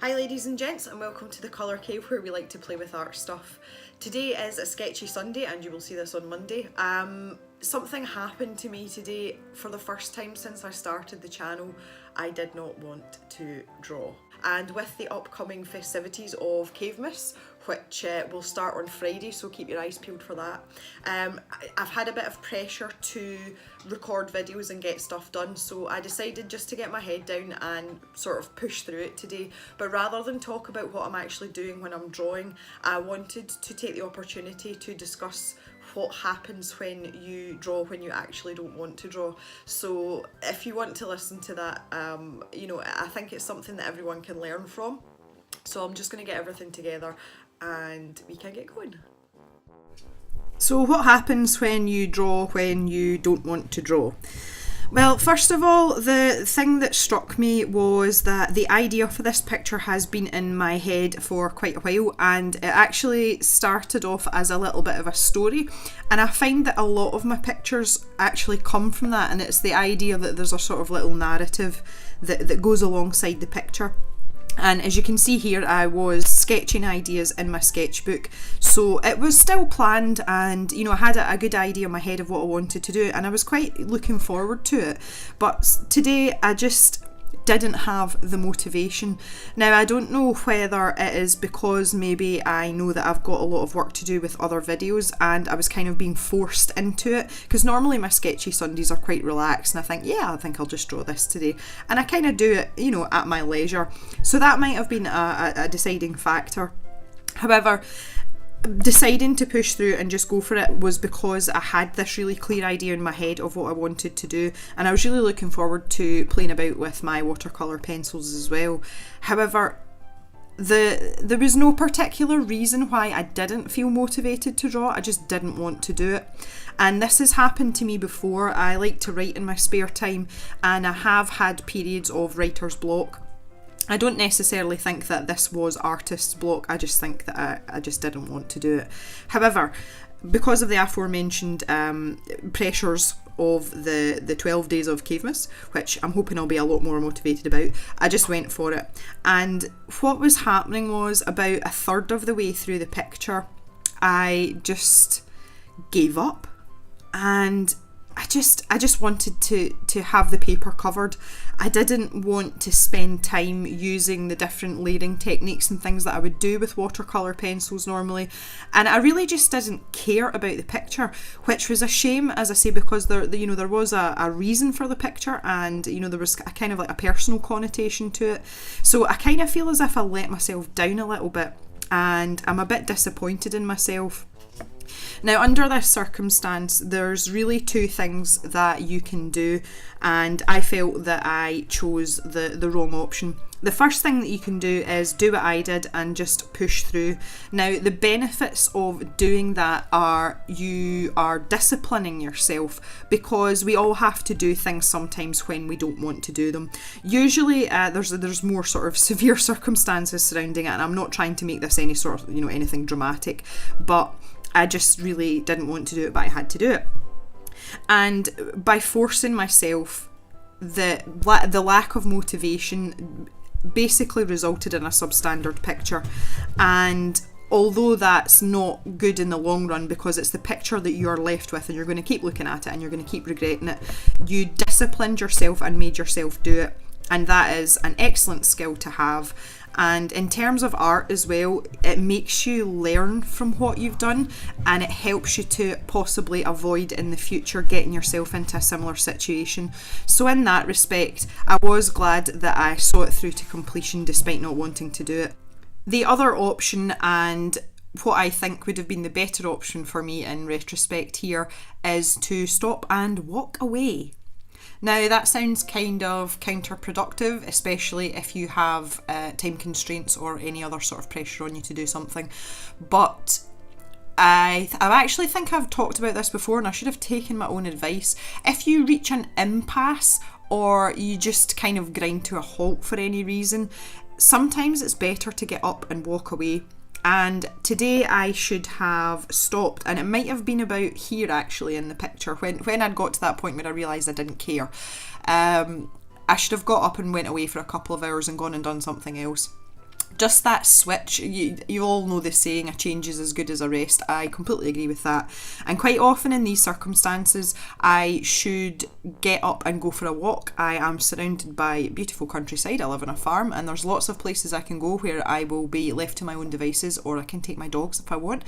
Hi ladies and gents, and welcome to the Colour Cave, where we like to play with art stuff. Today is a sketchy Sunday and you will see this on Monday. Something happened to me today. For the first time since I started the channel, I did not want to draw. And with the upcoming festivities of Cavemas, which will start on Friday, so keep your eyes peeled for that. I've had a bit of pressure to record videos and get stuff done, so I decided just to get my head down and sort of push through it today. But rather than talk about what I'm actually doing when I'm drawing, I wanted to take the opportunity to discuss what happens when you draw when you actually don't want to draw. So if you want to listen to that, I think it's something that everyone can learn from. So I'm just going to get everything together and we can get going. So what happens when you draw when you don't want to draw? Well, first of all, the thing that struck me was that the idea for this picture has been in my head for quite a while, and it actually started off as a little bit of a story, and I find that a lot of my pictures actually come from that, and it's the idea that there's a sort of little narrative that goes alongside the picture. And as you can see here, I was sketching ideas in my sketchbook, so it was still planned, and I had a good idea in my head of what I wanted to do, and I was quite looking forward to it. But today I just didn't have the motivation. Now, I don't know whether it is because maybe I know that I've got a lot of work to do with other videos and I was kind of being forced into it, because normally my sketchy Sundays are quite relaxed and I think I'll just draw this today, and I kind of do it at my leisure, so that might have been a deciding factor. However, deciding to push through and just go for it was because I had this really clear idea in my head of what I wanted to do, and I was really looking forward to playing about with my watercolour pencils as well. However, there was no particular reason why I didn't feel motivated to draw. I just didn't want to do it, and this has happened to me before. I like to write in my spare time, and I have had periods of writer's block. I don't necessarily think that this was artist's block, I just think that I just didn't want to do it. However, because of the aforementioned pressures of the 12 days of Cavemas, which I'm hoping I'll be a lot more motivated about, I just went for it. And what was happening was, about a third of the way through the picture, I just gave up, and I just wanted to have the paper covered. I didn't want to spend time using the different layering techniques and things that I would do with watercolour pencils normally, and I really just didn't care about the picture, which was a shame, as I say, because there was a reason for the picture, and there was a kind of like a personal connotation to it. So I kind of feel as if I let myself down a little bit, and I'm a bit disappointed in myself. Now, under this circumstance, there's really two things that you can do, and I felt that I chose the wrong option. The first thing that you can do is do what I did and just push through. Now, the benefits of doing that are you are disciplining yourself, because we all have to do things sometimes when we don't want to do them. Usually there's more sort of severe circumstances surrounding it, and I'm not trying to make this any sort of anything dramatic, but I just really didn't want to do it, but I had to do it. And by forcing myself, the lack of motivation basically resulted in a substandard picture. And although that's not good in the long run, because it's the picture that you're left with and you're going to keep looking at it and you're going to keep regretting it, you disciplined yourself and made yourself do it. And that is an excellent skill to have. And in terms of art as well, it makes you learn from what you've done, and it helps you to possibly avoid in the future getting yourself into a similar situation. So in that respect, I was glad that I saw it through to completion despite not wanting to do it. The other option, and what I think would have been the better option for me in retrospect here, is to stop and walk away. Now, that sounds kind of counterproductive, especially if you have time constraints or any other sort of pressure on you to do something, but I actually think I've talked about this before, and I should have taken my own advice. If you reach an impasse, or you just kind of grind to a halt for any reason, sometimes it's better to get up and walk away. And today I should have stopped, and it might have been about here actually in the picture, when I'd got to that point where I realised I didn't care. I should have got up and went away for a couple of hours and gone and done something else. just that switch. You all know the saying, a change is as good as a rest. I completely agree with that. And quite often in these circumstances, I should get up and go for a walk. I am surrounded by beautiful countryside. I live on a farm, and there's lots of places I can go where I will be left to my own devices, or I can take my dogs if I want.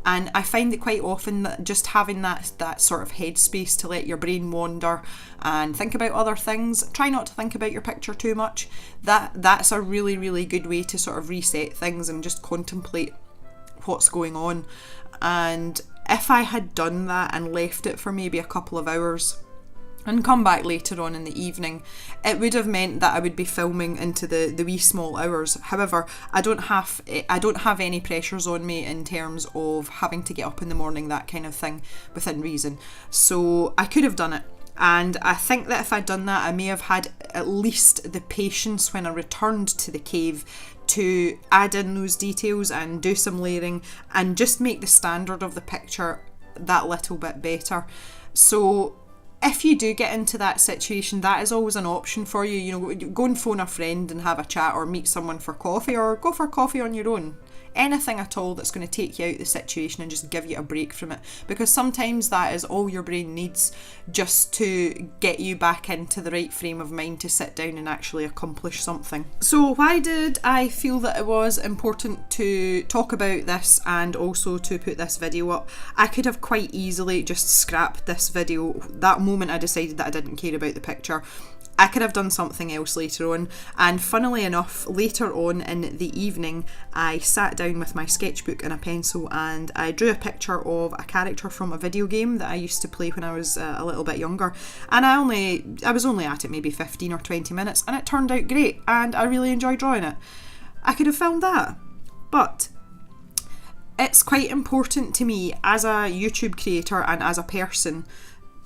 And I find that quite often that just having that sort of headspace to let your brain wander and think about other things, try not to think about your picture too much, that's a really, really good way to sort of reset things and just contemplate what's going on. And if I had done that and left it for maybe a couple of hours and come back later on in the evening, it would have meant that I would be filming into the wee small hours. However, I don't have any pressures on me in terms of having to get up in the morning, that kind of thing, within reason. So I could have done it. And I think that if I'd done that, I may have had at least the patience when I returned to the cave to add in those details and do some layering and just make the standard of the picture that little bit better. So if you do get into that situation, that is always an option for you. You know, go and phone a friend and have a chat, or meet someone for coffee, or go for coffee on your own. Anything at all that's going to take you out of the situation and just give you a break from it, because sometimes that is all your brain needs, just to get you back into the right frame of mind to sit down and actually accomplish something. So why did I feel that it was important to talk about this and also to put this video up? I could have quite easily just scrapped this video that moment I decided that I didn't care about the picture. I could have done something else later on, and funnily enough, later on in the evening, I sat down with my sketchbook and a pencil and I drew a picture of a character from a video game that I used to play when I was a little bit younger, and I was only at it maybe 15 or 20 minutes, and it turned out great and I really enjoyed drawing it. I could have filmed that, but it's quite important to me as a YouTube creator and as a person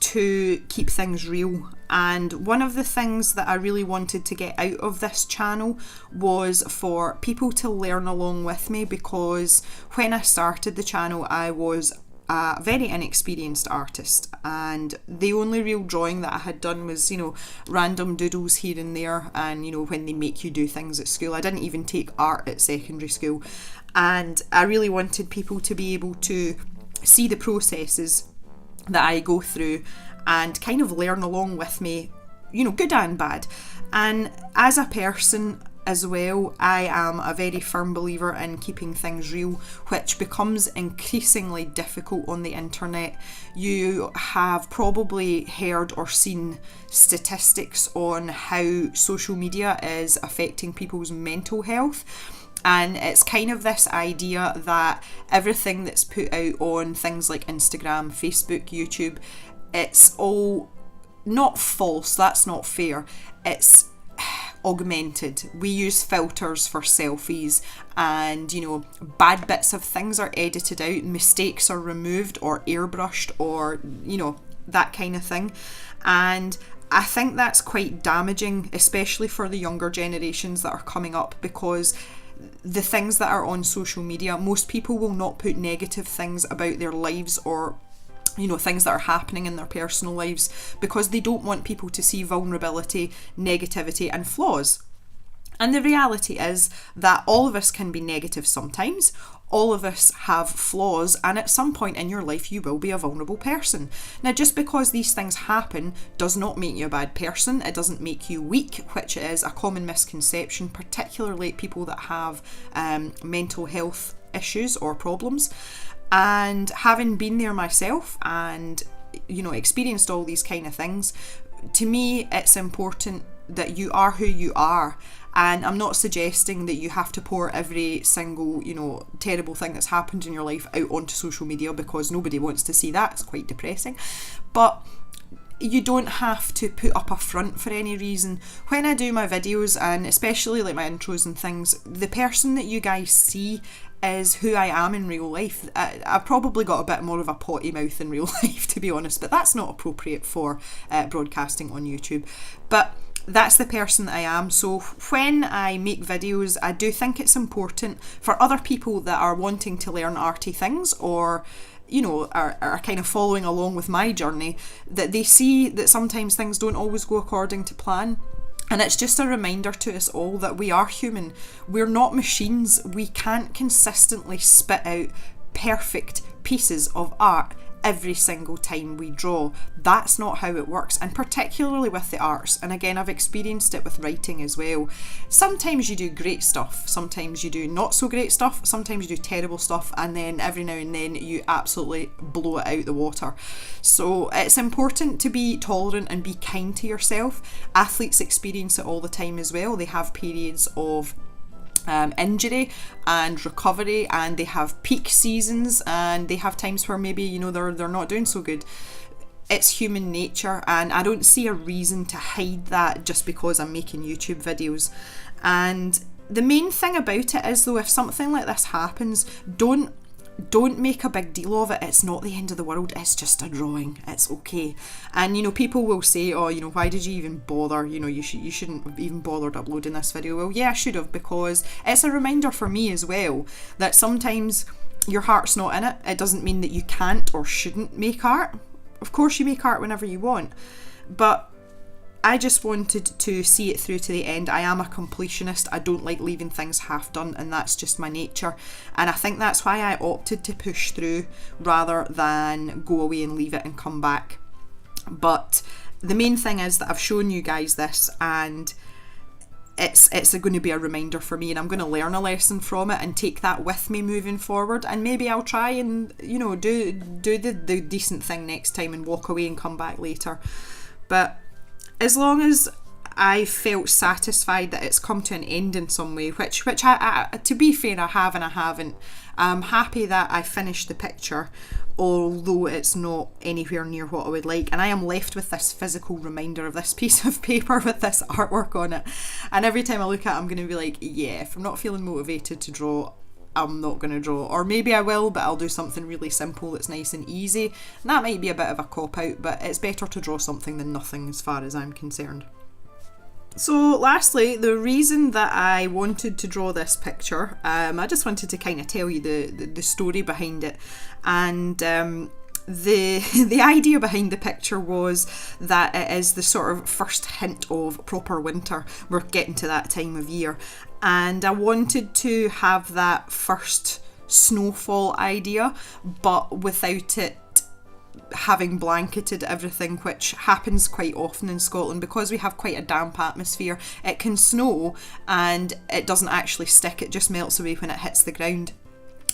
to keep things real. And one of the things that I really wanted to get out of this channel was for people to learn along with me, because when I started the channel I was a very inexperienced artist, and the only real drawing that I had done was, random doodles here and there, and when they make you do things at school. I didn't even take art at secondary school, and I really wanted people to be able to see the processes that I go through and kind of learn along with me, good and bad. And as a person as well, I am a very firm believer in keeping things real, which becomes increasingly difficult on the internet. You have probably heard or seen statistics on how social media is affecting people's mental health. And it's kind of this idea that everything that's put out on things like Instagram, Facebook, YouTube, it's all not false, that's not fair, it's augmented. We use filters for selfies, and bad bits of things are edited out, mistakes are removed or airbrushed, or that kind of thing. And I think that's quite damaging, especially for the younger generations that are coming up, because the things that are on social media, most people will not put negative things about their lives, or things that are happening in their personal lives, because they don't want people to see vulnerability, negativity and flaws. And the reality is that all of us can be negative sometimes, all of us have flaws, and at some point in your life you will be a vulnerable person. Now, just because these things happen does not make you a bad person. It doesn't make you weak, which is a common misconception, particularly people that have mental health issues or problems. And having been there myself and experienced all these kind of things, to me it's important that you are who you are. And I'm not suggesting that you have to pour every single, terrible thing that's happened in your life out onto social media, because nobody wants to see that. It's quite depressing. But you don't have to put up a front for any reason. When I do my videos, and especially like my intros and things, the person that you guys see is who I am in real life. I've probably got a bit more of a potty mouth in real life, to be honest, but that's not appropriate for broadcasting on YouTube. But that's the person that I am. So when I make videos, I do think it's important for other people that are wanting to learn arty things, or are kind of following along with my journey, that they see that sometimes things don't always go according to plan. And it's just a reminder to us all that we are human. We're not machines. We can't consistently spit out perfect pieces of art every single time we draw. That's not how it works, and particularly with the arts. And again, I've experienced it with writing as well. Sometimes you do great stuff, sometimes you do not so great stuff, sometimes you do terrible stuff, and then every now and then you absolutely blow it out the water. So it's important to be tolerant and be kind to yourself. Athletes experience it all the time as well. They have periods of injury and recovery, and they have peak seasons, and they have times where maybe, you know, they're not doing so good. It's human nature, and I don't see a reason to hide that just because I'm making YouTube videos. And the main thing about it is, though, if something like this happens, don't make a big deal of it. It's not the end of the world. It's just a drawing. It's okay. And, you know, people will say, oh, you know, why did you even bother? You know, you shouldn't have even bothered uploading this video. Well, yeah, I should have, because it's a reminder for me as well that sometimes your heart's not in it. It doesn't mean that you can't or shouldn't make art. Of course you make art whenever you want, but I just wanted to see it through to the end. I am a completionist. I don't like leaving things half done, and that's just my nature. And I think that's why I opted to push through rather than go away and leave it and come back. But the main thing is that I've shown you guys this, and it's going to be a reminder for me, and I'm going to learn a lesson from it and take that with me moving forward. And maybe I'll try and, you know, do the decent thing next time and walk away and come back later. But as long as I felt satisfied that it's come to an end in some way, which I to be fair, I have and I haven't. I'm happy that I finished the picture, although it's not anywhere near what I would like. And I am left with this physical reminder of this piece of paper with this artwork on it. And every time I look at it, I'm going to be like, yeah, if I'm not feeling motivated to draw, I'm not going to draw. Or maybe I will, but I'll do something really simple that's nice and easy. And that might be a bit of a cop-out, but it's better to draw something than nothing as far as I'm concerned. So lastly, the reason that I wanted to draw this picture, I just wanted to kind of tell you the story behind it. And the idea behind the picture was that it is the sort of first hint of proper winter. We're getting to that time of year, and I wanted to have that first snowfall idea, but without it having blanketed everything, which happens quite often in Scotland because we have quite a damp atmosphere. It can snow and it doesn't actually stick, it just melts away when it hits the ground.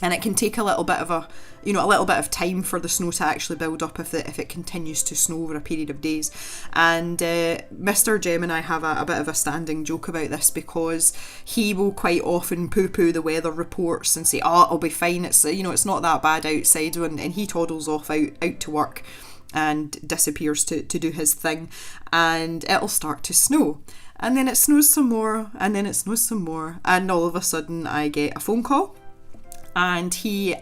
And it can take a little bit of time for the snow to actually build up if it continues to snow over a period of days. And Mr. Jem and I have a bit of a standing joke about this, because he will quite often poo-poo the weather reports and say, oh, it'll be fine, it's not that bad outside, and he toddles off out to work and disappears to do his thing, and it'll start to snow. And then it snows some more, and then it snows some more, and all of a sudden I get a phone call. And he's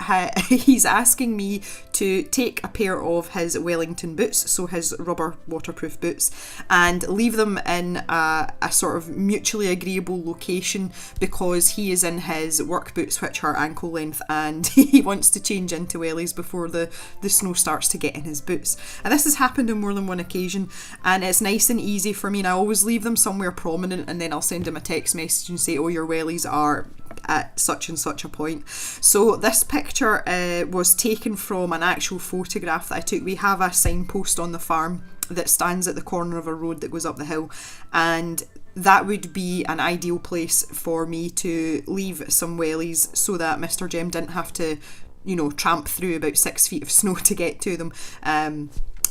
asking me to take a pair of his Wellington boots, so his rubber waterproof boots, and leave them in a sort of mutually agreeable location, because he is in his work boots, which are ankle length, and he wants to change into wellies before the snow starts to get in his boots. And this has happened on more than one occasion, and it's nice and easy for me, and I always leave them somewhere prominent, and then I'll send him a text message and say, oh, your wellies are at such and such a point. So this picture was taken from an actual photograph that I took. We have a signpost on the farm that stands at the corner of a road that goes up the hill, and that would be an ideal place for me to leave some wellies so that Mr. Jem didn't have to, tramp through about 6 feet of snow to get to them.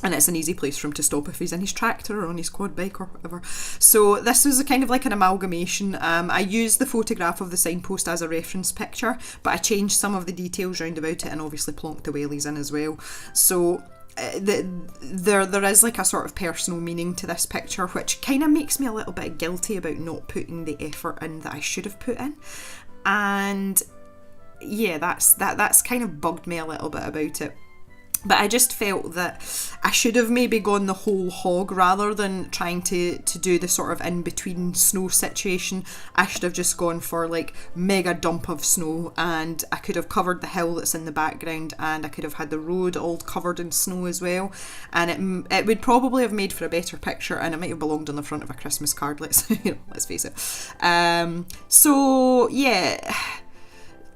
And it's an easy place for him to stop if he's in his tractor or on his quad bike or whatever. So this was a kind of like an amalgamation. I used the photograph of the signpost as a reference picture, but I changed some of the details round about it and obviously plonked the wellies in as well. So there is like a sort of personal meaning to this picture, which kind of makes me a little bit guilty about not putting the effort in that I should have put in. And yeah, that's kind of bugged me a little bit about it. But I just felt that I should have maybe gone the whole hog rather than trying to do the sort of in-between snow situation. I should have just gone for like mega dump of snow, and I could have covered the hill that's in the background, and I could have had the road all covered in snow as well, and it would probably have made for a better picture, and it might have belonged on the front of a Christmas card, let's face it. So yeah,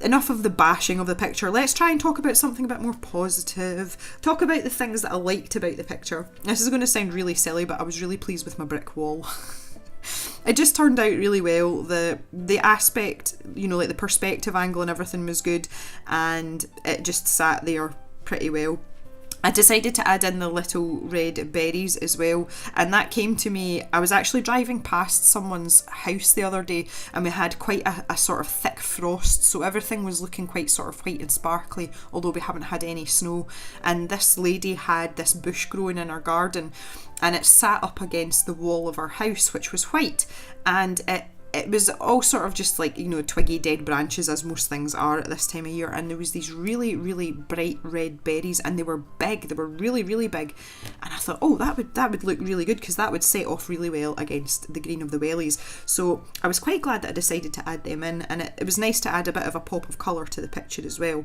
enough of the bashing of the picture. Let's try and talk about something a bit more positive. Talk about the things that I liked about the picture. This is going to sound really silly, but I was really pleased with my brick wall. It just turned out really well. The aspect, like the perspective angle and everything was good, and it just sat there pretty well. I decided to add in the little red berries as well, and that came to me. I was actually driving past someone's house the other day, and we had quite a sort of thick frost, so everything was looking quite sort of white and sparkly, although we haven't had any snow. And this lady had this bush growing in her garden, and it sat up against the wall of her house, which was white, and it was all sort of just like, twiggy dead branches, as most things are at this time of year, and there was these really, really bright red berries, and they were big, they were really, really big, and I thought, oh, that would look really good, because that would set off really well against the green of the wellies. So I was quite glad that I decided to add them in, and it was nice to add a bit of a pop of colour to the picture as well.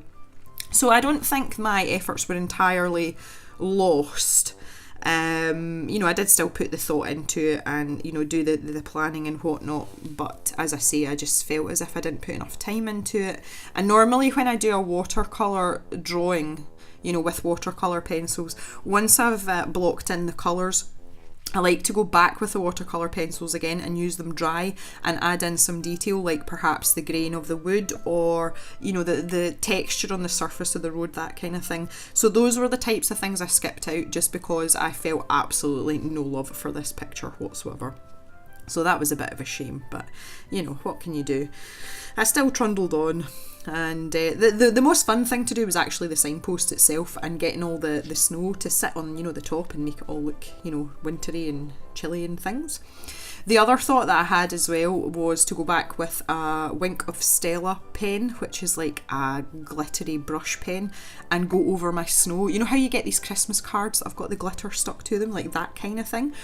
So I don't think my efforts were entirely lost. I did still put the thought into it and, do the planning and whatnot, but as I say, I just felt as if I didn't put enough time into it. And normally when I do a watercolour drawing, with watercolour pencils, once I've blocked in the colours, I like to go back with the watercolour pencils again and use them dry and add in some detail, like perhaps the grain of the wood, or the texture on the surface of the road, that kind of thing. So those were the types of things I skipped out just because I felt absolutely no love for this picture whatsoever. So that was a bit of a shame, but what can you do? I still trundled on, and the most fun thing to do was actually the signpost itself and getting all the snow to sit on the top and make it all look wintry and chilly and things. The other thought that I had as well was to go back with a Wink of Stella pen, which is like a glittery brush pen, and go over my snow. You know how you get these Christmas cards that have got the glitter stuck to them, like that kind of thing.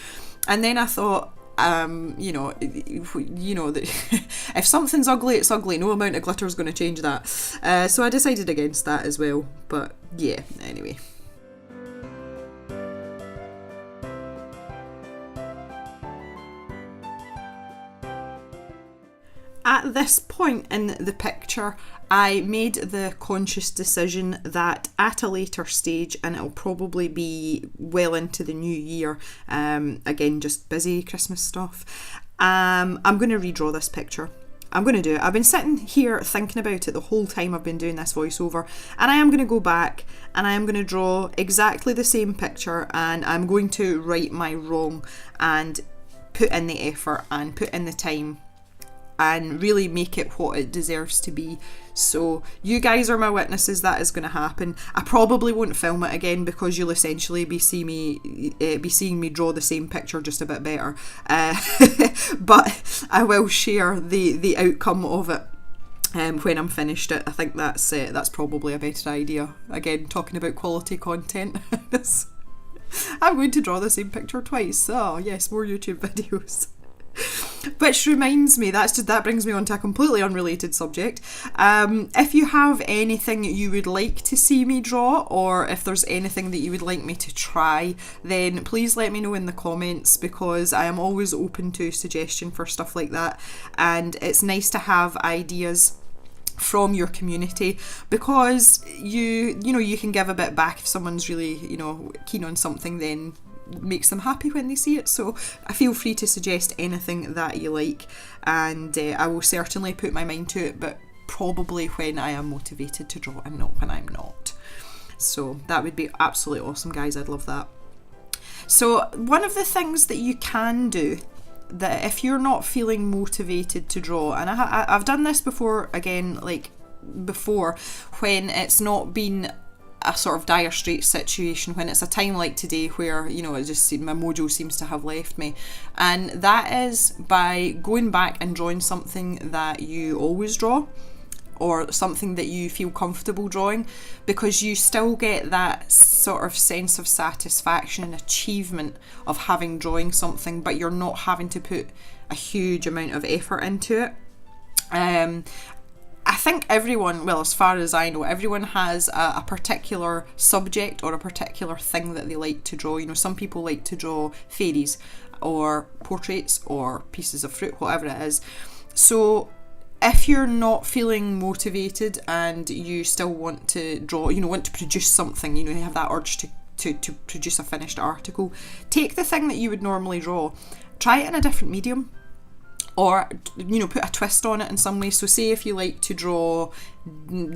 And then I thought, if something's ugly, it's ugly. No amount of glitter is going to change that. So I decided against that as well. But yeah, anyway. At this point in the picture, I made the conscious decision that at a later stage, and it'll probably be well into the new year, again, just busy Christmas stuff, I'm going to redraw this picture. I'm going to do it. I've been sitting here thinking about it the whole time I've been doing this voiceover, and I am going to go back and I am going to draw exactly the same picture, and I'm going to right my wrong and put in the effort and put in the time and really make it what it deserves to be. So you guys are my witnesses that is going to happen. I probably won't film it again because you'll essentially be seeing me draw the same picture just a bit better. But I will share the outcome of it when I'm finished it. I think that's probably a better idea. Again, talking about quality content. I'm going to draw the same picture twice. Oh yes, more YouTube videos. Which reminds me, that brings me on to a completely unrelated subject. If you have anything you would like to see me draw, or if there's anything that you would like me to try, then please let me know in the comments, because I am always open to suggestion for stuff like that, and it's nice to have ideas from your community, because you can give a bit back. If someone's really keen on something, then makes them happy when they see it. So feel free to suggest anything that you like, and I will certainly put my mind to it, but probably when I am motivated to draw and not when I'm not. So that would be absolutely awesome, guys. I'd love that. So one of the things that you can do, that if you're not feeling motivated to draw, and I've done this before, again, like before, when it's not been a sort of dire straits situation, when it's a time like today where it just my mojo seems to have left me, and that is by going back and drawing something that you always draw, or something that you feel comfortable drawing, because you still get that sort of sense of satisfaction and achievement of having drawing something, but you're not having to put a huge amount of effort into it. I think everyone, well, as far as I know, everyone has a particular subject or a particular thing that they like to draw. You know, some people like to draw fairies or portraits or pieces of fruit, whatever it is. So if you're not feeling motivated and you still want to draw, you know, want to produce something, you know, you have that urge to produce a finished article, take the thing that you would normally draw, try it in a different medium. Or, you know, put a twist on it in some way. So say if you like to draw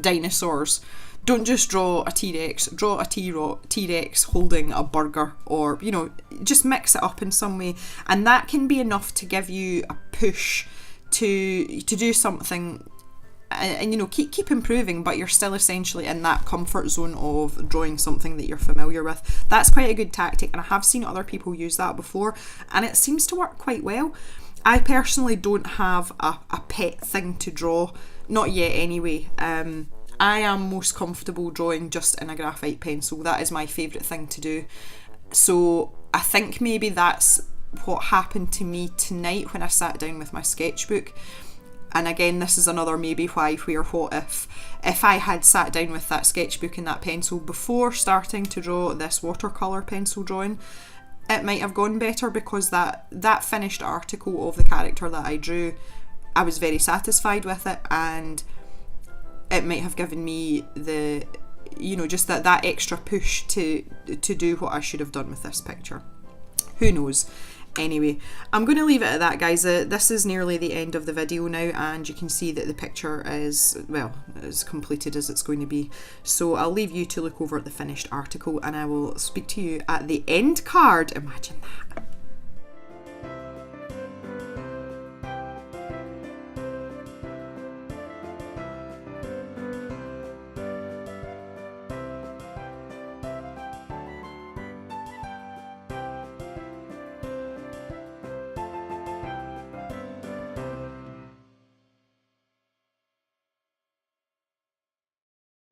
dinosaurs, don't just draw a T-Rex, draw a T-Rex holding a burger, or, you know, just mix it up in some way. And that can be enough to give you a push to do something and you know, keep improving, but you're still essentially in that comfort zone of drawing something that you're familiar with. That's quite a good tactic, and I have seen other people use that before, and it seems to work quite well. I personally don't have a pet thing to draw, not yet anyway. I am most comfortable drawing just in a graphite pencil. That is my favourite thing to do. So I think maybe that's what happened to me tonight when I sat down with my sketchbook. And again, this is another maybe why, where, what if. If I had sat down with that sketchbook and that pencil before starting to draw this watercolour pencil drawing, it might have gone better, because that finished article of the character that I drew, I was very satisfied with it, and it might have given me the, you know, just that extra push to do what I should have done with this picture. Who knows? Anyway, I'm going to leave it at that, guys. This is nearly the end of the video now, and you can see that the picture is, well, as completed as it's going to be. So I'll leave you to look over at the finished article, and I will speak to you at the end card. Imagine that.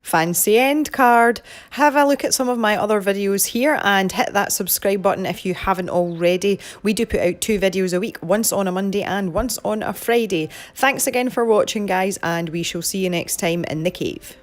Fancy end card. Have a look at some of my other videos here and hit that subscribe button if you haven't already. We do put out 2 videos a week, once on a Monday and once on a Friday. Thanks again for watching, guys, and we shall see you next time in the cave.